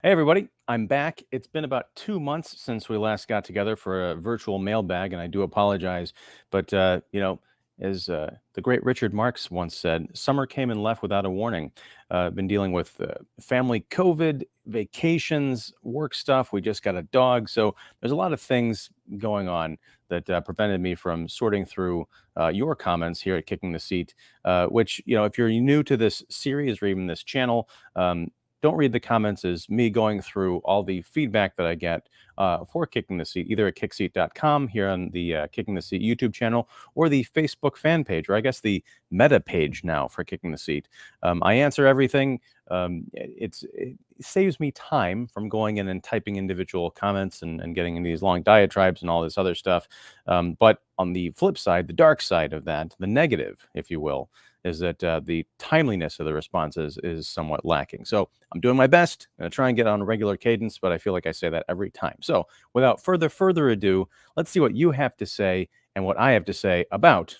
Hey, everybody. I'm back. It's been about 2 months since we last got together for a virtual mailbag, and I do apologize. But, as the great Richard Marx once said, summer came and left without a warning. I've been dealing with family COVID, vacations, work stuff. We just got a dog. So there's a lot of things going on that prevented me from sorting through your comments here at Kicking the Seat, which, if you're new to this series or even this channel, don't read the comments as me going through all the feedback that I get for Kicking the Seat, either at kickseat.com here on the Kicking the Seat YouTube channel or the Facebook fan page, or I guess the meta page now for Kicking the Seat. I answer everything. It saves me time from going in and typing individual comments and getting into these long diatribes and all this other stuff. But on the flip side, the dark side of that, the negative, if you will, is that the timeliness of the responses is somewhat lacking. So I'm doing my best. I'm going to try and get on a regular cadence, but I feel like I say that every time. So without further ado, let's see what you have to say and what I have to say about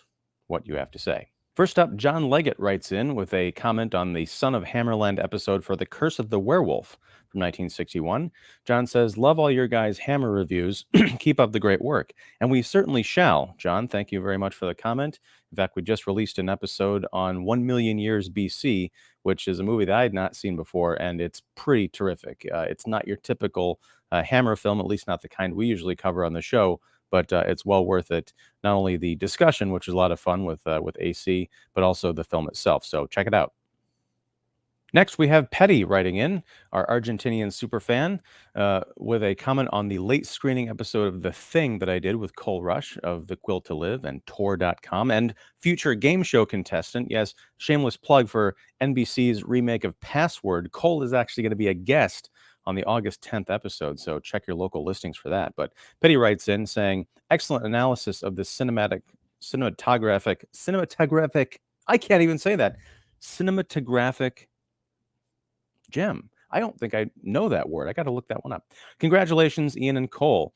what you have to say. First up, John Leggett writes in with a comment on the Son of Hammerland episode for The Curse of the Werewolf from 1961. John says, love all your guys' Hammer reviews. Keep up the great work. And we certainly shall. John, thank you very much for the comment. In fact, we just released an episode on 1 Million Years BC, which is a movie that I had not seen before, and it's pretty terrific. It's not your typical Hammer film, at least not the kind we usually cover on the show, but it's well worth it. Not only the discussion, which is a lot of fun with AC, but also the film itself. So check it out. Next, we have Petty writing in, our Argentinian superfan, with a comment on the late screening episode of The Thing that I did with Cole Rush of The Quill to Live and THOR.com, and future game show contestant. Yes, shameless plug for NBC's remake of Password. Cole is actually going to be a guest on the August 10th episode, so check your local listings for that. But Petty writes in saying, excellent analysis of the cinematographic, I can't even say that, cinematographic gem. I don't think I know that word. I got to look that one up. Congratulations, Ian and Cole.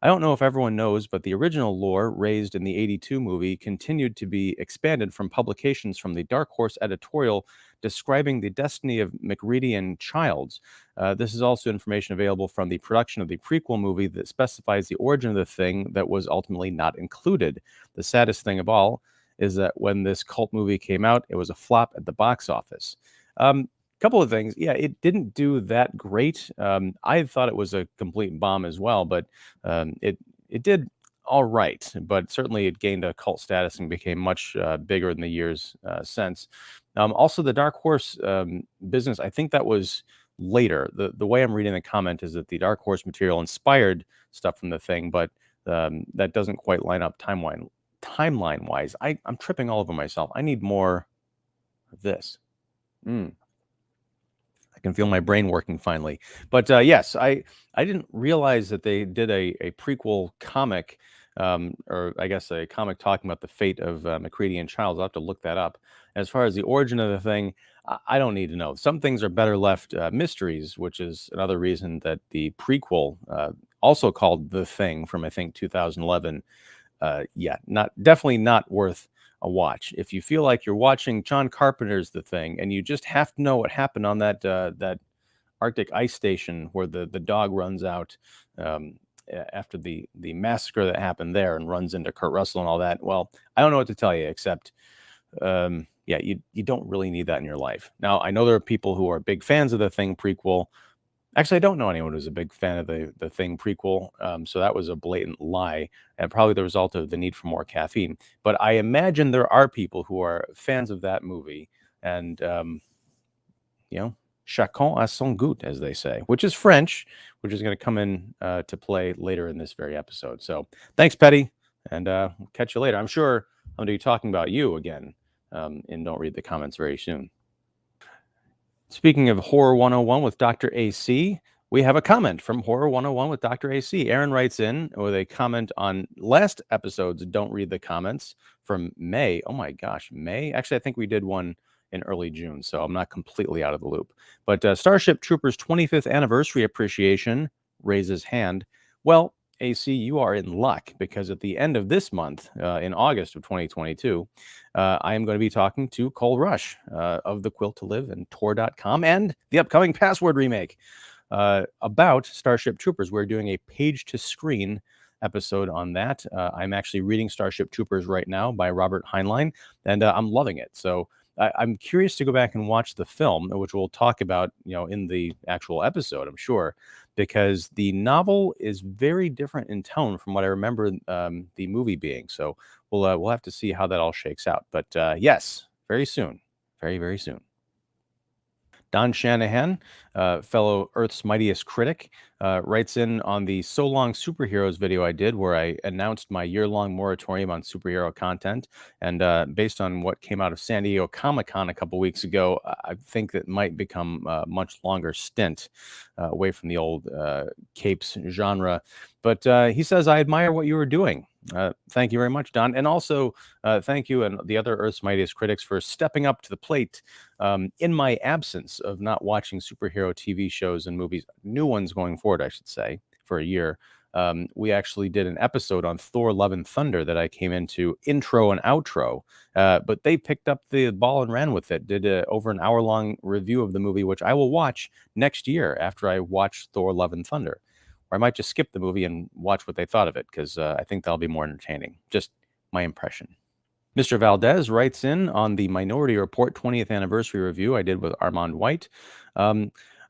I don't know if everyone knows, but the original lore raised in the 82 movie continued to be expanded from publications from the Dark Horse editorial describing the destiny of MacReady and Childs. This is also information available from the production of the prequel movie that specifies the origin of the thing that was ultimately not included. The saddest thing of all is that when this cult movie came out, it was a flop at the box office. Couple of things. Yeah, it didn't do that great. I thought it was a complete bomb as well, but it did all right. But certainly it gained a cult status and became much bigger in the years since. Also, the Dark Horse business, I think that was later. The way I'm reading the comment is that the Dark Horse material inspired stuff from the thing, but that doesn't quite line up timeline wise. I'm tripping all over myself. I need more of this. I can feel my brain working finally. But yes, I didn't realize that they did a prequel comic, or I guess a comic talking about the fate of MacReady and Childs. I'll have to look that up. As far as the origin of the thing, I don't need to know. Some things are better left mysteries, which is another reason that the prequel, also called The Thing from I think 2011, definitely not worth a watch. If you feel like you're watching John Carpenter's The Thing and you just have to know what happened on that Arctic ice station where the dog runs out after the massacre that happened there and runs into Kurt Russell and all that, well, I don't know what to tell you except you don't really need that in your life. Now, I know there are people who are big fans of The Thing prequel. Actually, I don't know anyone who's a big fan of the Thing prequel, so that was a blatant lie and probably the result of the need for more caffeine. But I imagine there are people who are fans of that movie, and chacun a son goût, as they say, which is French, which is going to come in to play later in this very episode. So thanks, Petty, and we'll catch you later. I'm sure I'm going to be talking about you again, and don't read the comments very soon. Speaking of Horror 101 with Dr. AC, we have a comment from Horror 101 with Dr. AC. Aaron writes in with a comment on last episode's Don't Read the Comments from May. Oh my gosh, May? Actually, I think we did one in early June, so I'm not completely out of the loop. But Starship Troopers 25th Anniversary Appreciation raises hand. Well, AC, you are in luck because at the end of this month, in August of 2022, I am going to be talking to Cole Rush of The Quill to Live and THOR.com and the upcoming Password remake. about Starship Troopers. We're doing a page to screen episode on that. I'm actually reading Starship Troopers right now by Robert Heinlein, and I'm loving it. So I'm curious to go back and watch the film, which we'll talk about, in the actual episode, I'm sure, because the novel is very different in tone from what I remember the movie being. So we'll have to see how that all shakes out. But yes, very soon, very very soon. Don Shanahan, fellow Earth's Mightiest Critic, writes in on the So Long Superheroes video I did, where I announced my year-long moratorium on superhero content. And based on what came out of San Diego Comic-Con a couple weeks ago, I think that might become a much longer stint away from the old capes genre. But he says, I admire what you were doing. Thank you very much, Don. And also, thank you and the other Earth's Mightiest Critics for stepping up to the plate in my absence of not watching superhero TV shows and movies, new ones going forward, I should say, for a year. We actually did an episode on Thor: Love and Thunder that I came into intro and outro, but they picked up the ball and ran with it, did over an hour-long review of the movie, which I will watch next year after I watch Thor: Love and Thunder. Or I might just skip the movie and watch what they thought of it, because I think that'll be more entertaining. Just my impression. Mr. Valdez writes in on the Minority Report 20th anniversary review I did with Armond White.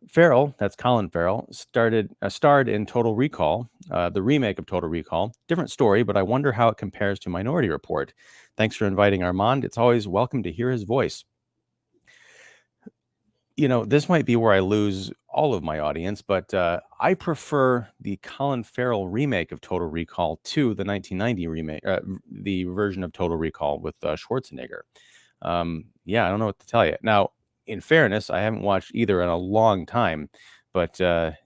Farrell, that's Colin Farrell, starred in Total Recall, the remake of Total Recall. Different story, but I wonder how it compares to Minority Report. Thanks for inviting Armand. It's always welcome to hear his voice. This might be where I lose all of my audience, but I prefer the Colin Farrell remake of Total Recall to the 1990 remake, the version of Total Recall with Schwarzenegger. Yeah, I don't know what to tell you. Now, in fairness, I haven't watched either in a long time, but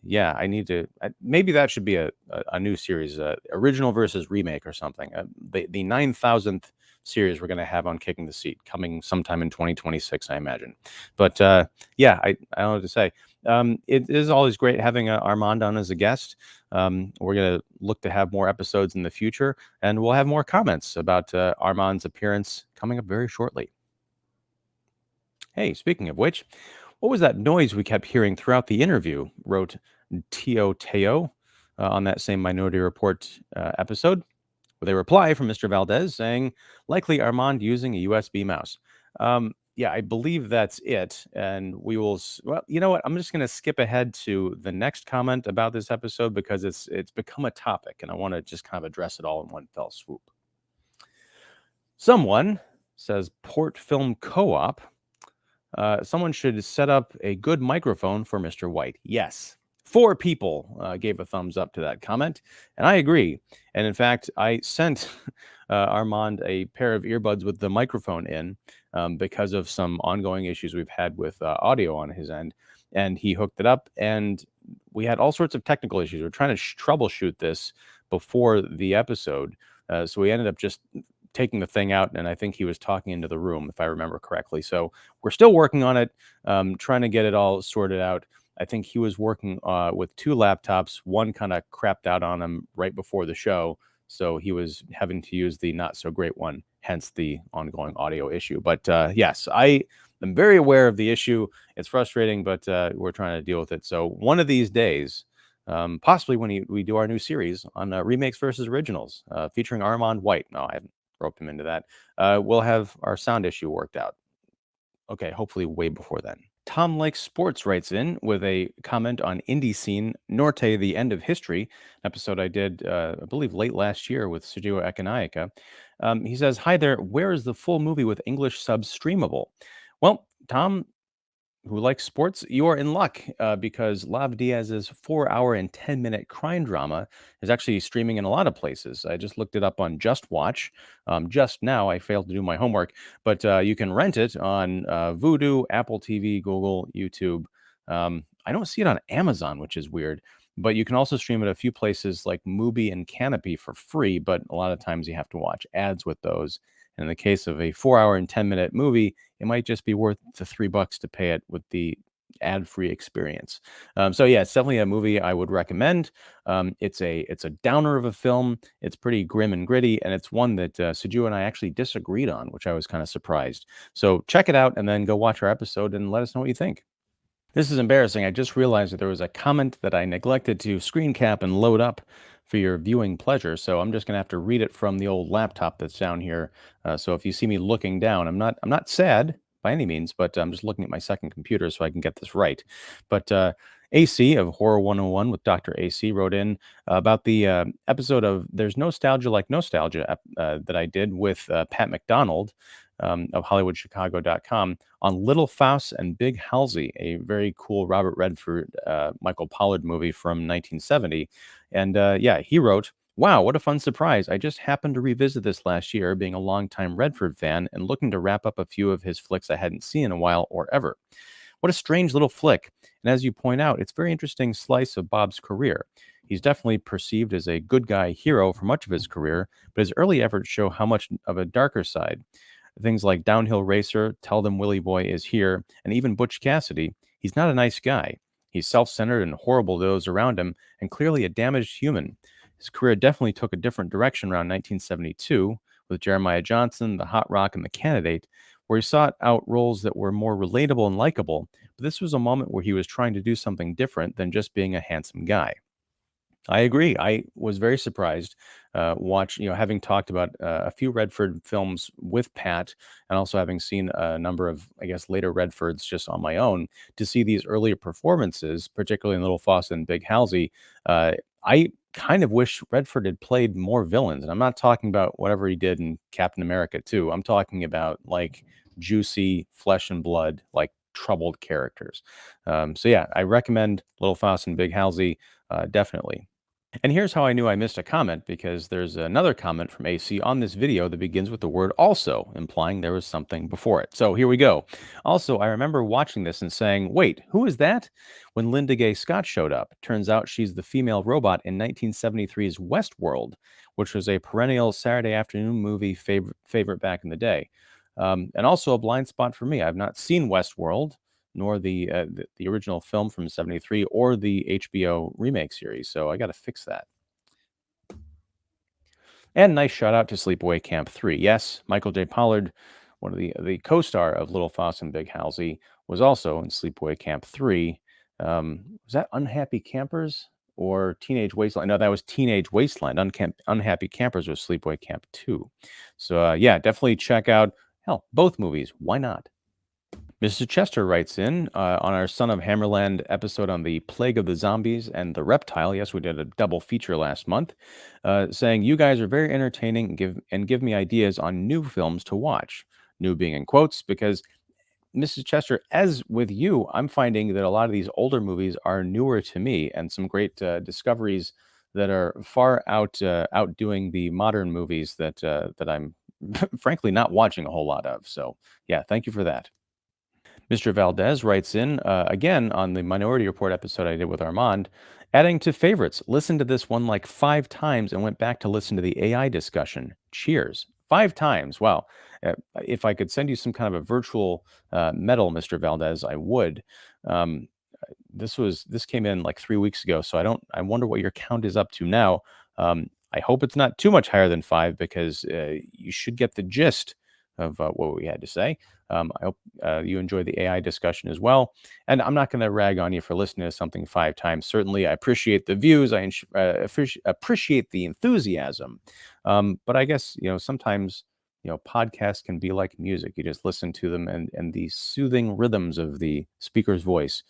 yeah, I need to. Maybe that should be a new series, original versus remake or something. The 9,000th series we're going to have on Kicking the Seat coming sometime in 2026, I imagine. But yeah, I don't know what to say. It is always great having Armand on as a guest. We're going to look to have more episodes in the future, and we'll have more comments about Armand's appearance coming up very shortly. Hey, speaking of which, what was that noise we kept hearing throughout the interview? Wrote Tio Teo on that same Minority Report episode, with a reply from Mr. Valdez saying, likely Armand using a USB mouse. Yeah, I believe that's it. And we will, well, you know what? I'm just going to skip ahead to the next comment about this episode because it's become a topic and I want to just kind of address it all in one fell swoop. Someone says Port Film Co-op. Someone should set up a good microphone for Mr. White. Yes. 4 people gave a thumbs up to that comment, and I agree. And in fact, I sent Armand a pair of earbuds with the microphone in because of some ongoing issues we've had with audio on his end. And he hooked it up, and we had all sorts of technical issues. We're trying to troubleshoot this before the episode. So we ended up just taking the thing out, and I think he was talking into the room, if I remember correctly. So we're still working on it, trying to get it all sorted out. I think he was working with 2 laptops. One kind of crapped out on him right before the show, so he was having to use the not so great one, hence the ongoing audio issue. But yes, I am very aware of the issue. It's frustrating, but we're trying to deal with it. So one of these days, possibly when we do our new series on remakes versus originals, featuring Armond White. No, I haven't roped him into that. We'll have our sound issue worked out. Okay, hopefully way before then. Tom Lake Sports writes in with a comment on IndieSeen, NORTE, The End of History, episode I did, I believe, late last year with Sergio Economica. He says, hi there, where is the full movie with English subs streamable? Well, Tom, who likes sports, you are in luck because Lav Diaz's 4-hour and 10-minute crime drama is actually streaming in a lot of places. I just looked it up on Just Watch. Just now, I failed to do my homework, but you can rent it on Vudu, Apple TV, Google, YouTube. I don't see it on Amazon, which is weird, but you can also stream it a few places like Mubi and Canopy for free, but a lot of times you have to watch ads with those. And in the case of a 4-hour and 10-minute movie, it might just be worth the $3 to pay it with the ad-free experience. So yeah, it's definitely a movie I would recommend. It's a downer of a film. It's pretty grim and gritty, and it's one that Suju and I actually disagreed on, which I was kind of surprised. So check it out and then go watch our episode and let us know what you think. This is embarrassing. I just realized that there was a comment that I neglected to screen cap and load up for your viewing pleasure. So I'm just gonna have to read it from the old laptop that's down here. So if you see me looking down, I'm not sad by any means, but I'm just looking at my second computer so I can get this right. But AC of Horror 101 with Dr. AC wrote in about the episode of There's Nostalgia Like Nostalgia that I did with Pat McDonald of HollywoodChicago.com on Little FAUSS and Big Halsey, a very cool Robert Redford, Michael Pollard movie from 1970. And yeah, he wrote, "Wow, what a fun surprise. I just happened to revisit this last year, being a longtime Redford fan and looking to wrap up a few of his flicks I hadn't seen in a while or ever. What a strange little flick. And as you point out, it's a very interesting slice of Bob's career. He's definitely perceived as a good guy hero for much of his career, but his early efforts show how much of a darker side. Things like Downhill Racer, Tell Them Willie Boy Is Here, and even Butch Cassidy, he's not a nice guy. He's self centered and horrible to those around him, and clearly a damaged human. His career definitely took a different direction around 1972 with Jeremiah Johnson, The Hot Rock, and The Candidate, where he sought out roles that were more relatable and likable. But this was a moment where he was trying to do something different than just being a handsome guy." I agree. I was very surprised, having talked about a few Redford films with Pat, and also having seen a number of, I guess, later Redfords just on my own, to see these earlier performances, particularly in Little Foss and Big Halsey. I kind of wish Redford had played more villains, and I'm not talking about whatever he did in Captain America 2. I'm talking about like juicy flesh and blood, like troubled characters. So yeah, I recommend Little Foss and Big Halsey definitely. And here's how I knew I missed a comment, because there's another comment from AC on this video that begins with the word also, implying there was something before it. So here we go. Also, I remember watching this and saying, wait, who is that? When Linda Gay Scott showed up. Turns out she's the female robot in 1973's Westworld, which was a perennial Saturday afternoon movie favorite back in the day. And also a blind spot for me. I've not seen Westworld, nor the original film from '73 or the HBO remake series. So I got to fix that. And nice shout out to Sleepaway Camp 3. Yes, Michael J. Pollard, one of the co-star of Little Foss and Big Halsey, was also in Sleepaway Camp 3. Was that Unhappy Campers or Teenage Wasteland? No, that was Teenage Wasteland. Unhappy Campers was Sleepaway Camp 2. So yeah, definitely check out, hell, both movies. Why not? Mr. Chester writes in on our Son of Hammerland episode on the Plague of the Zombies and the Reptile. Yes, we did a double feature last month, saying, "You guys are very entertaining and give me ideas on new films to watch." New being in quotes, because Mrs. Chester, as with you, I'm finding that a lot of these older movies are newer to me, and some great discoveries that are far outdoing the modern movies that I'm frankly not watching a whole lot of. So yeah, thank you for that. Mr. Valdez writes in again on the Minority Report episode I did with Armand, adding to favorites. Listened to this one like 5 times and went back to listen to the AI discussion. Cheers. 5 times. Wow. If I could send you some kind of a virtual medal, Mr. Valdez, I would. Um, this came in like 3 weeks ago, so I wonder what your count is up to now. I hope it's not too much higher than 5, because you should get the gist of what we had to say. I hope you enjoy the AI discussion as well. And I'm not going to rag on you for listening to something 5 times. Certainly, I appreciate the views. I appreciate the enthusiasm. But I guess, sometimes, podcasts can be like music. You just listen to them, and the soothing rhythms of the speaker's voice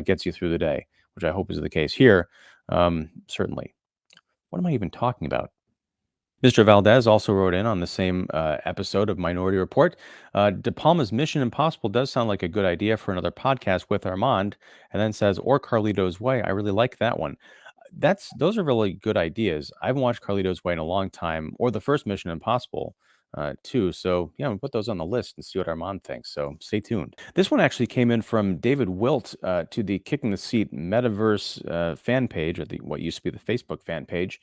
gets you through the day, which I hope is the case here. Certainly. What am I even talking about? Mr. Valdez also wrote in on the same episode of Minority Report. De Palma's Mission Impossible does sound like a good idea for another podcast with Armand, and then says, or Carlito's Way. I really like that one. Those are really good ideas. I haven't watched Carlito's Way in a long time, or the first Mission Impossible too. So yeah, I'm gonna put those on the list and see what Armand thinks. So stay tuned. This one actually came in from David Wilt to the Kicking the Seat Metaverse fan page, or what used to be the Facebook fan page,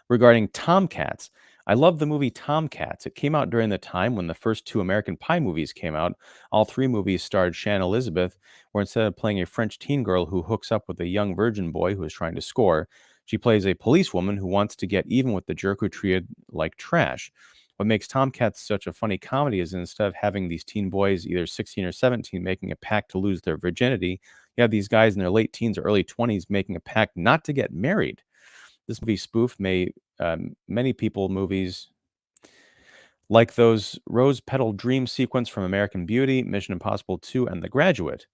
regarding Tomcats. I love the movie Tomcats. It came out during the time when the first 2 American Pie movies came out. All 3 movies starred Shannon Elizabeth, where instead of playing a French teen girl who hooks up with a young virgin boy who is trying to score, she plays a policewoman who wants to get even with the jerk who treated like trash. What makes Tomcats such a funny comedy is, instead of having these teen boys, either 16 or 17, making a pact to lose their virginity, You have these guys in their late teens or early 20s making a pact not to get married. This movie spoof many people movies like those rose petal dream sequence from American Beauty, Mission Impossible 2, and The Graduate.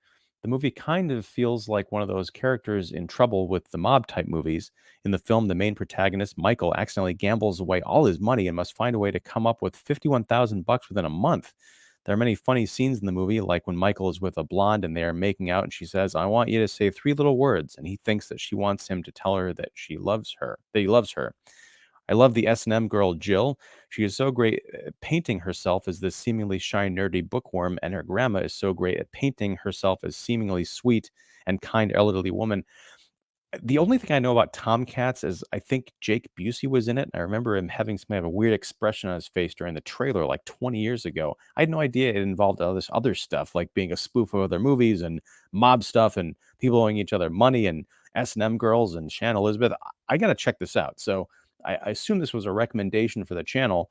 The movie kind of feels like one of those characters in trouble with the mob type movies. In the film, the main protagonist, Michael, accidentally gambles away all his money and must find a way to come up with 51,000 bucks within a month. There are many funny scenes in the movie, like when Michael is with a blonde and they are making out and she says, "I want you to say three little words." And he thinks that she wants him to tell her that he loves her. I love the S&M girl, Jill. She is so great at painting herself as this seemingly shy, nerdy bookworm, and her grandma is so great at painting herself as seemingly sweet and kind elderly woman. The only thing I know about Tomcats is I think Jake Busey was in it. I remember him having some kind of a weird expression on his face during the trailer like 20 years ago. I had no idea it involved all this other stuff, like being a spoof of other movies and mob stuff and people owing each other money and S&M girls and Shannon Elizabeth. I got to check this out. So I assume this was a recommendation for the channel.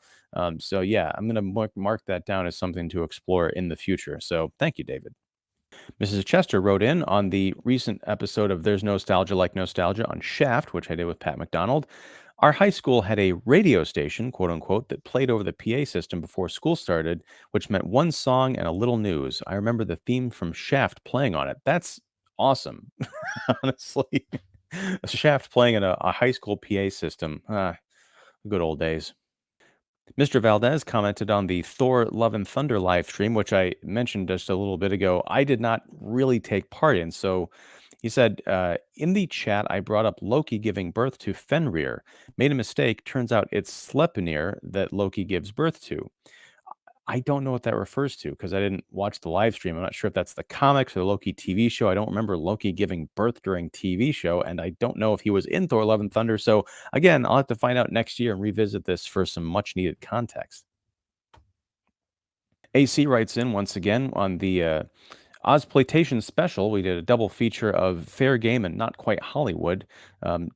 So yeah, I'm going to mark that down as something to explore in the future. So thank you, David. Mrs. Chester wrote in on the recent episode of There's Nostalgia Like Nostalgia on Shaft, which I did with Pat McDonald. Our high school had a radio station, quote unquote, that played over the PA system before school started, which meant one song and a little news. I remember the theme from Shaft playing on it. That's awesome, honestly. Shaft playing in a high school PA system. Good old days. Mr. Valdez commented on the Thor Love and Thunder live stream, which I mentioned just a little bit ago. I did not really take part in. So he said, in the chat, I brought up Loki giving birth to Fenrir. Made a mistake. Turns out it's Sleipnir that Loki gives birth to. I don't know what that refers to because I didn't watch the live stream. I'm not sure if that's the comics or the Loki TV show. I don't remember Loki giving birth during TV show, and I don't know if he was in Thor: Love and Thunder. So again, I'll have to find out next year and revisit this for some much needed context. AC writes in once again on the Ozploitation special. We did a double feature of Fair Game and Not Quite Hollywood.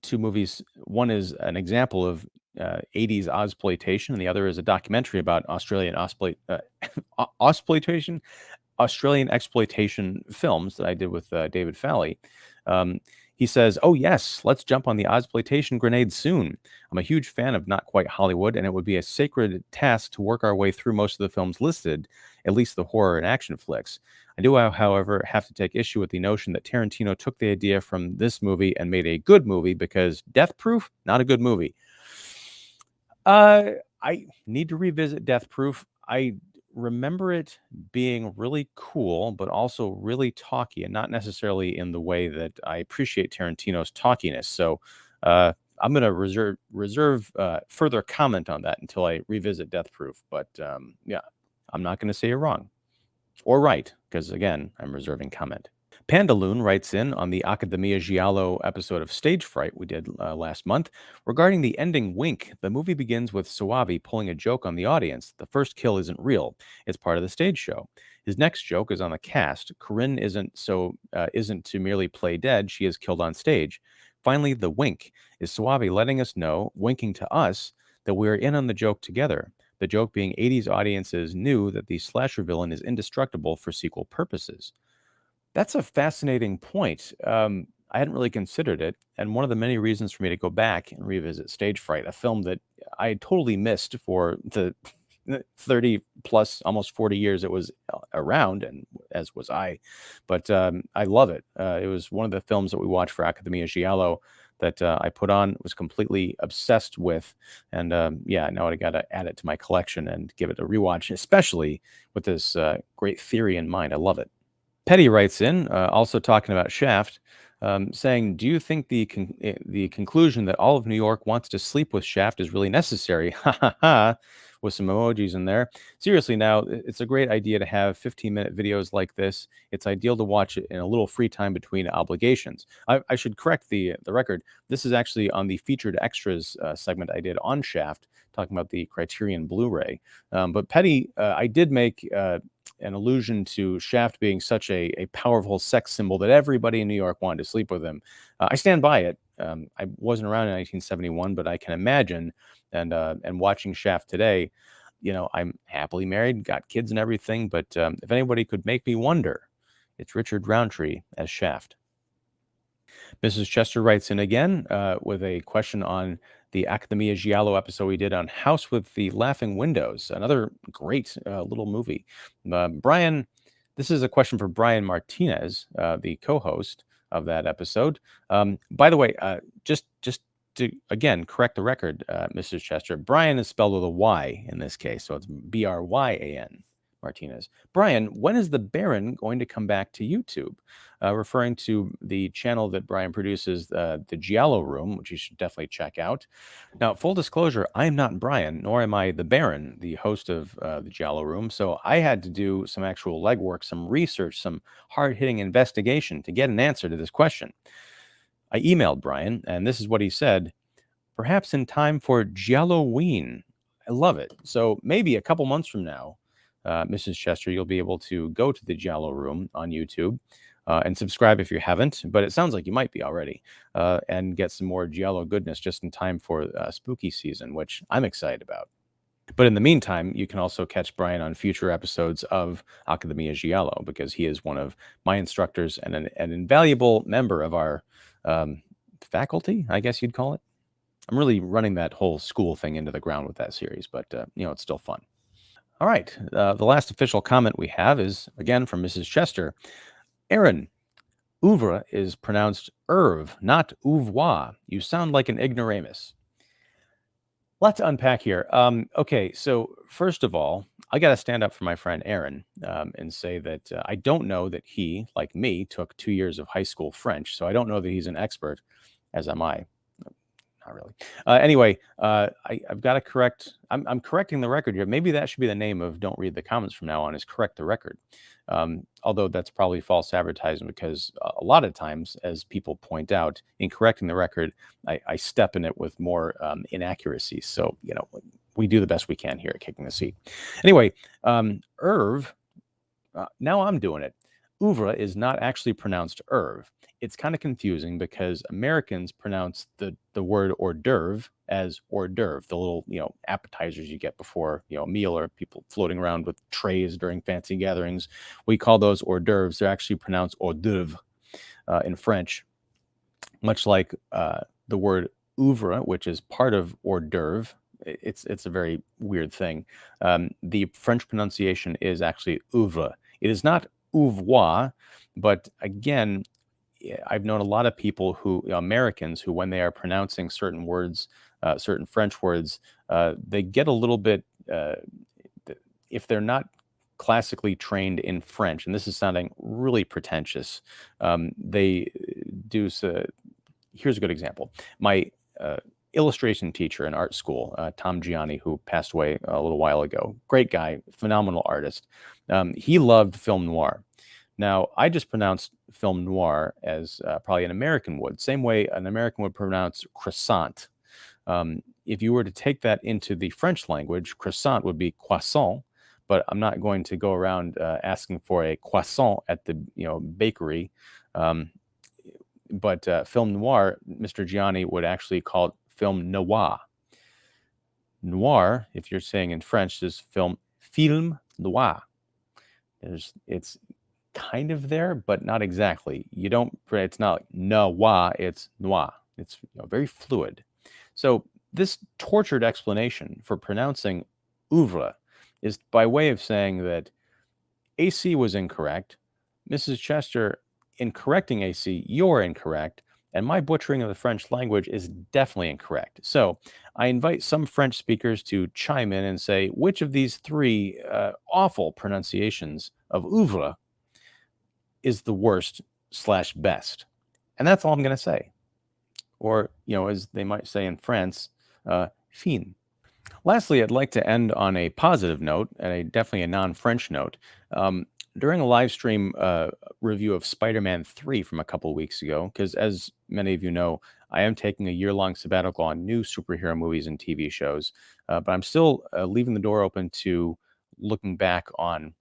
Two movies. One is an example of 80s Ozploitation, and the other is a documentary about Ozploitation, Australian exploitation films that I did with David Falley. He says, "Oh yes, let's jump on the Ozploitation grenade soon. I'm a huge fan of Not Quite Hollywood, and it would be a sacred task to work our way through most of the films listed, at least the horror and action flicks. I do, however, have to take issue with the notion that Tarantino took the idea from this movie and made a good movie because Death Proof, not a good movie." I need to revisit Death Proof. I remember it being really cool, but also really talky, and not necessarily in the way that I appreciate Tarantino's talkiness. So I'm going to reserve further comment on that until I revisit Death Proof. But yeah, I'm not going to say you're wrong or right because again, I'm reserving comment. Pandaloon writes in on the Academia Giallo episode of Stage Fright we did last month. Regarding the ending wink, the movie begins with Soavi pulling a joke on the audience. The first kill isn't real. It's part of the stage show. His next joke is on the cast. Corinne isn't to merely play dead. She is killed on stage. Finally, the wink is Soavi letting us know, winking to us, that we're in on the joke together. The joke being 80s audiences knew that the slasher villain is indestructible for sequel purposes. That's a fascinating point. I hadn't really considered it, and one of the many reasons for me to go back and revisit Stage Fright, a film that I had totally missed for the 30 plus, almost 40 years it was around, and as was I. But I love it. It was one of the films that we watched for Academia Giallo that I put on, was completely obsessed with, and yeah, now I got to add it to my collection and give it a rewatch, especially with this great theory in mind. I love it. Petty writes in, also talking about Shaft, saying, "Do you think the conclusion that all of New York wants to sleep with Shaft is really necessary?" Ha ha ha, with some emojis in there. Seriously, now it's a great idea to have 15-minute videos like this. It's ideal to watch it in a little free time between obligations. I should correct the record. This is actually on the featured extras segment I did on Shaft, talking about the Criterion Blu-ray. But Petty, I did make an allusion to Shaft being such a powerful sex symbol that everybody in New York wanted to sleep with him. I stand by it. I wasn't around in 1971, but I can imagine, and watching Shaft today, you know, I'm happily married, got kids and everything. But if anybody could make me wonder, It's Richard Roundtree as Shaft. Mrs. Chester writes in again with a question on the Academia Giallo episode we did on House with the Laughing Windows, another great little movie. Brian, this is a question for Brian Martinez, the co-host of that episode. By the way, just to again correct the record, Mrs. Chester, Brian is spelled with a Y in this case, so it's Bryan Martinez. Brian, when is the Baron going to come back to YouTube? Referring to the channel that Brian produces, the Giallo Room, which you should definitely check out. Now, full disclosure, I am not Brian, nor am I the Baron, the host of the Giallo Room. So I had to do some actual legwork, some research, some hard-hitting investigation to get an answer to this question. I emailed Brian, and this is what he said: perhaps in time for Gialloween. I love it. So maybe a couple months from now, Mrs. Chester, you'll be able to go to the Giallo Room on YouTube and subscribe if you haven't, but it sounds like you might be already, and get some more Giallo goodness just in time for spooky season, which I'm excited about. But in the meantime, you can also catch Brian on future episodes of Academia Giallo, because he is one of my instructors and an invaluable member of our faculty, I guess you'd call it. I'm really running that whole school thing into the ground with that series, but it's still fun. All right, the last official comment we have is again from Mrs. Chester. Aaron, oeuvre is pronounced erve, not ouvroir. You sound like an ignoramus. Lot to unpack here. Okay, so first of all, I got to stand up for my friend Aaron and say that I don't know that he, like me, took 2 years of high school French, so I don't know that he's an expert, as am I. Not really. Anyway, I've got to correct. I'm correcting the record here. Maybe that should be the name of "Don't Read the Comments" from now on. Is correct the record. Although that's probably false advertising, because a lot of times, as people point out, in correcting the record, I step in it with more inaccuracies. So we do the best we can here at Kicking the Seat. Anyway, Irv. Now I'm doing it. Oeuvre is not actually pronounced Irv. It's kind of confusing because Americans pronounce the word hors d'oeuvre as hors d'oeuvre, the little appetizers you get before a meal, or people floating around with trays during fancy gatherings. We call those hors d'oeuvres. They're actually pronounced hors d'oeuvre in French, much like the word oeuvre, which is part of hors d'oeuvre. It's a very weird thing. The French pronunciation is actually oeuvre. It is not ouvroir, but again, I've known a lot of people Americans who, when they are pronouncing certain words, certain French words, they get a little bit, if they're not classically trained in French, and this is sounding really pretentious, they do so. Here's a good example. My illustration teacher in art school, Tom Gianni, who passed away a little while ago, great guy, phenomenal artist. He loved film noir. Now, I just pronounced film noir as probably an American would, same way an American would pronounce croissant. If you were to take that into the French language, croissant would be croissant, but I'm not going to go around asking for a croissant at the bakery. But film noir, Mr. Gianni would actually call it film noir. Noir, if you're saying in French, is film noir. It's kind of there, but not exactly. It's not like noir, it's noir. It's very fluid. So this tortured explanation for pronouncing oeuvre is by way of saying that AC was incorrect. Mrs. Chester, in correcting AC, you're incorrect, and my butchering of the French language is definitely incorrect. So I invite some French speakers to chime in and say which of these three awful pronunciations of oeuvre is the worst/best. And that's all I'm going to say. Or, as they might say in France, fin. Lastly, I'd like to end on a positive note, and definitely a non-French note. During a live stream review of Spider-Man 3 from a couple weeks ago, because as many of you know, I am taking a year-long sabbatical on new superhero movies and TV shows, but I'm still leaving the door open to looking back on,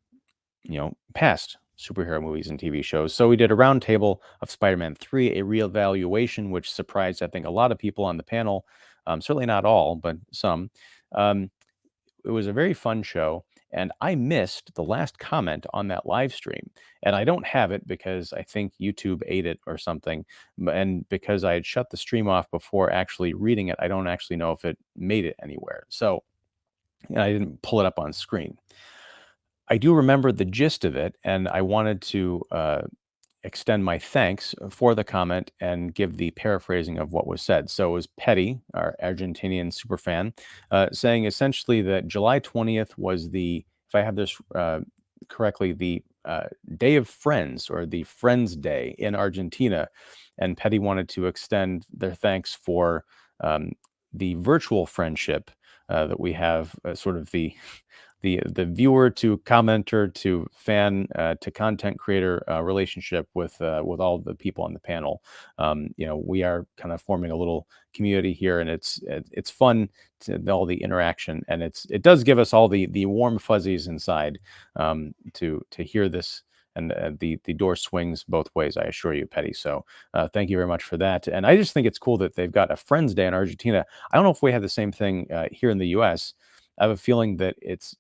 past superhero movies and TV shows. So we did a roundtable of Spider-Man 3, a reevaluation, which surprised, I think, a lot of people on the panel. Certainly not all, but some. It was a very fun show. and I missed the last comment on that live stream. And I don't have it because I think YouTube ate it or something. And because I had shut the stream off before actually reading it, I don't actually know if it made it anywhere. So I didn't pull it up on screen. I do remember the gist of it, and I wanted to extend my thanks for the comment and give the paraphrasing of what was said. So it was Petty, our Argentinian superfan, saying essentially that July 20th was the, if I have this correctly, the Day of Friends, or the Friends Day in Argentina. And Petty wanted to extend their thanks for the virtual friendship that we have, sort of the viewer to commenter to fan to content creator relationship with all the people on the panel. We are kind of forming a little community here, and it's fun all the interaction, and it does give us all the warm fuzzies inside to hear this. And the door swings both ways, I assure you, Petty. So thank you very much for that. And I just think it's cool that they've got a Friends Day in Argentina. I don't know if we have the same thing here in the U.S. I have a feeling that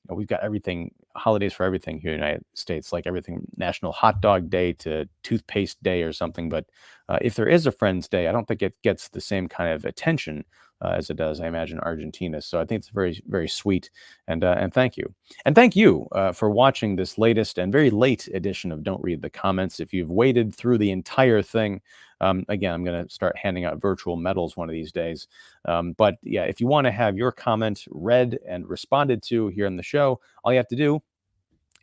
we've got everything, holidays for everything here in the United States, like everything National Hot Dog Day to Toothpaste Day or something. But if there is a Friends Day, I don't think it gets the same kind of attention as it does, I imagine, Argentina. So I think it's very, very sweet. And thank you. And thank you for watching this latest and very late edition of Don't Read the Comments. If you've waited through the entire thing, again, I'm going to start handing out virtual medals one of these days. But yeah, if you want to have your comment read and responded to here in the show, all you have to do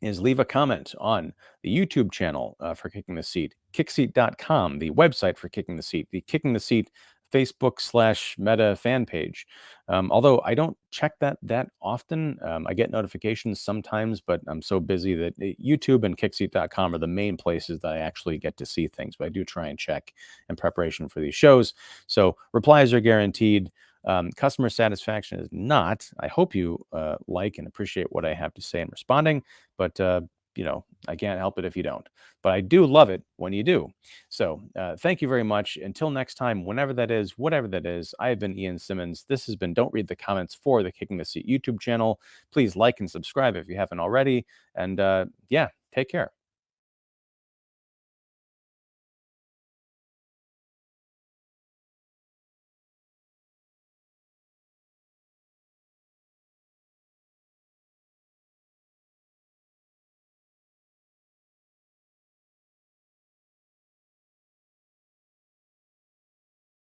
is leave a comment on the YouTube channel for Kicking the Seat, kickseat.com, the website for Kicking the Seat, the Kicking the Seat Facebook/Meta fan page. Although I don't check that often. I get notifications sometimes, but I'm so busy that YouTube and kickseat.com are the main places that I actually get to see things. But I do try and check in preparation for these shows. So replies are guaranteed. Customer satisfaction is not. I hope you like and appreciate what I have to say in responding, but I can't help it if you don't. But I do love it when you do. So thank you very much. Until next time, whenever that is, whatever that is, I have been Ian Simmons. This has been Don't Read the Comments for the Kicking the Seat YouTube channel. Please like and subscribe if you haven't already. And yeah, take care.